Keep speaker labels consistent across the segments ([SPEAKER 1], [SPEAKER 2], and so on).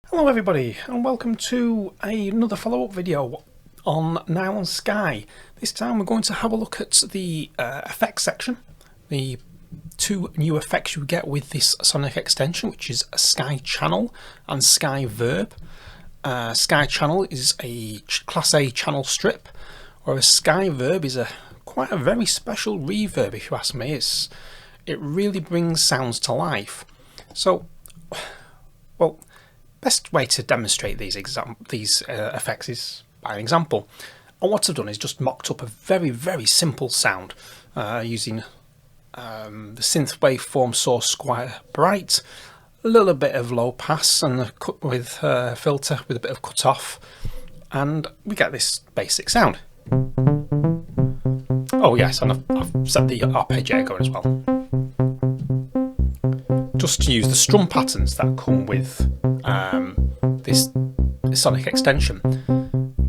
[SPEAKER 1] Hello everybody and welcome to another follow-up video on Nylon Sky. This time we're going to have a look at the effects section, the two new effects you get with this sonic extension, which is a Sky Channel and Sky Verb. Sky Channel is a Class A channel strip, whereas Sky Verb is quite a very special reverb, if you ask me. It really brings sounds to life. So, well, best way to demonstrate these effects is by an example. And what I've done is just mocked up a very simple sound using the synth waveform source Squire Bright, a little bit of low pass and a cut with filter with a bit of cut off, and we get this basic sound. Oh yes, and I've set the arpeggiator going as well, just to use the strum patterns that come with this sonic extension.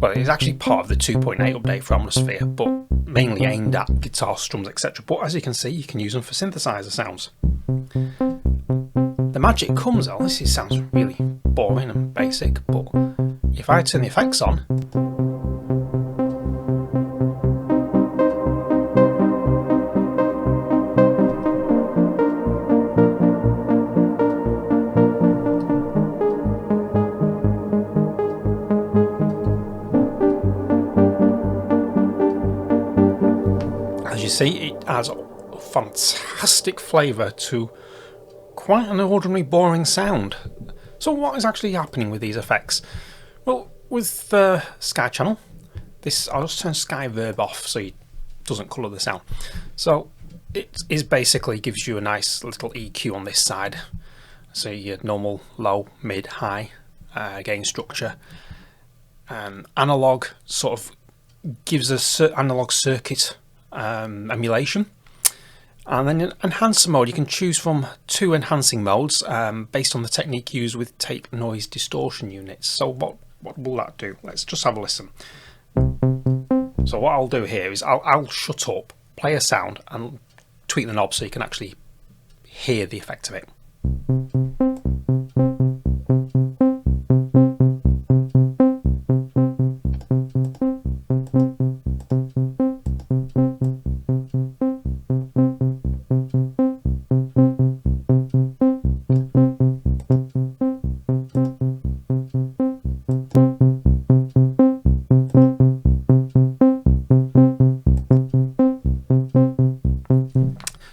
[SPEAKER 1] Well, it's actually part of the 2.8 update for Omnisphere, but mainly aimed at guitar, strums, etc. But as you can see, you can use them for synthesizer sounds. The magic comes out. This sounds really boring and basic, but if I turn the effects on, as you see, it adds a fantastic flavour to quite an ordinary, boring sound. So what is actually happening with these effects? Well, with the Sky Channel, I'll just turn Sky Verb off so it doesn't colour the sound. So it is basically gives you a nice little EQ on this side. So your normal low, mid, high gain structure. Analog sort of gives us analog circuit emulation, and then in enhancer mode you can choose from two enhancing modes based on the technique used with tape noise distortion units. So what will that do? Let's just have a listen. So what I'll do here is I'll shut up, play a sound and tweak the knob so you can actually hear the effect of it.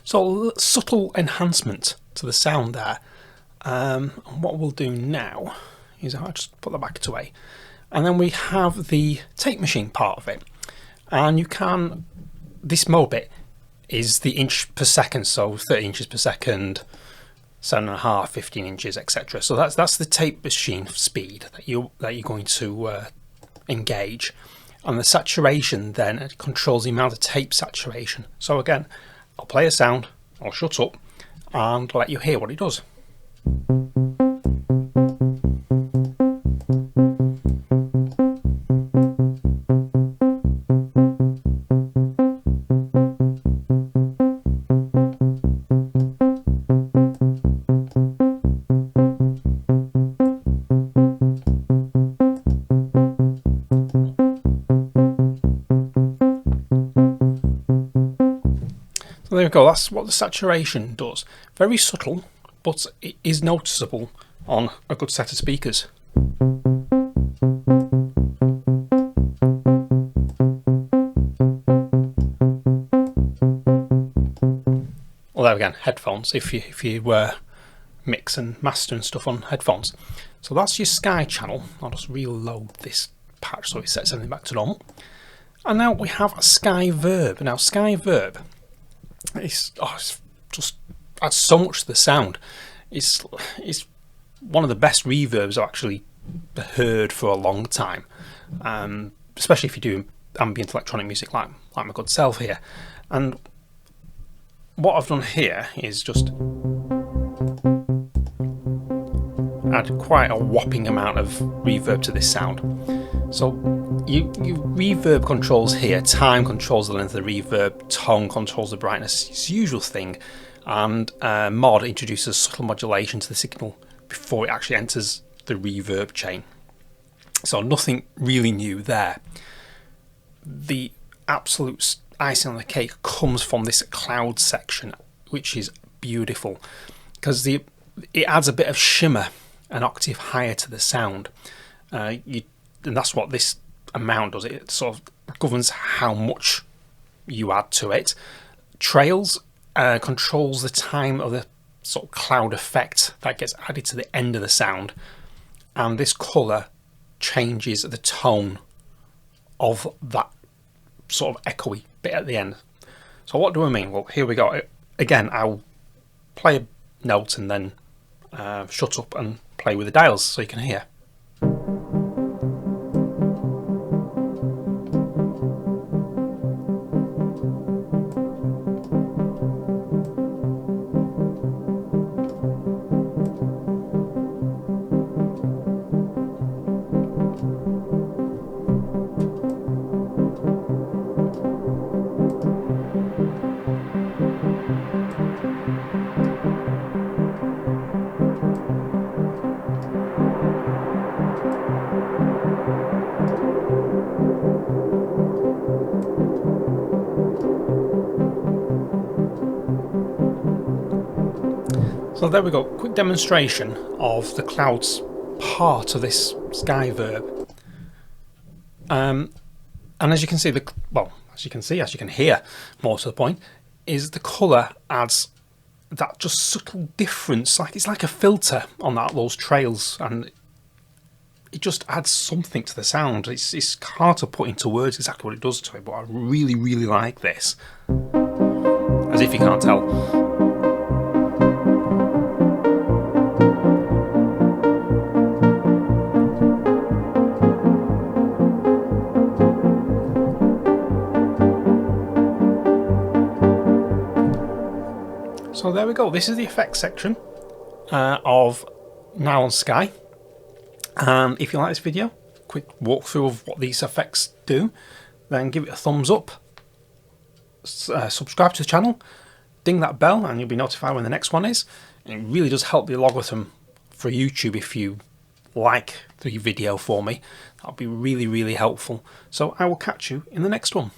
[SPEAKER 1] So subtle enhancement to the sound there. And what we'll do now is I'll just put that back away, and then we have the tape machine part of it. And you can, this mode bit is the inch per second, so 30 inches per second, 7.5, 15 inches, etc. So that's the tape machine speed that you're going to engage, and the saturation then controls the amount of tape saturation. So again, I'll play a sound, I'll shut up and let you hear what it does. So there we go, that's what the saturation does. Very subtle, but it is noticeable on a good set of speakers. Well, there again, headphones, if you mix and master and stuff on headphones. So that's your Sky Channel. I'll just reload this patch so it sets everything back to normal. And now we have a Sky Verb. Now Sky Verb, it's just adds so much to the sound. It's one of the best reverbs I've actually heard for a long time, especially if you do ambient electronic music like my good self here. And what I've done here is just add quite a whopping amount of reverb to this sound. So you reverb controls here, time controls the length of the reverb, tone controls the brightness, it's the usual thing, and mod introduces subtle modulation to the signal before it actually enters the reverb chain. So nothing really new there. The absolute icing on the cake comes from this cloud section, which is beautiful because it adds a bit of shimmer, an octave higher to the sound. And that's what this amount does. It sort of governs how much you add to it. Trails controls the time of the sort of cloud effect that gets added to the end of the sound, and this colour changes the tone of that sort of echoey bit at the end. So what do I mean? Well, here we go. Again, I'll play a note and then shut up and play with the dials so you can hear. So there we go, quick demonstration of the clouds part of this Sky Verb. And as you can see, as you can hear, more to the point, is the colour adds that just subtle difference. Like it's like a filter on those trails, and it just adds something to the sound. It's hard to put into words exactly what it does to it, but I really, really like this. As if you can't tell. So there we go, this is the effects section of Nylon Sky. And if you like this video, quick walkthrough of what these effects do, then give it a thumbs up, subscribe to the channel, ding that bell and you'll be notified when the next one is. And it really does help the algorithm for YouTube if you like the video for me. That'll be really, really helpful. So I will catch you in the next one.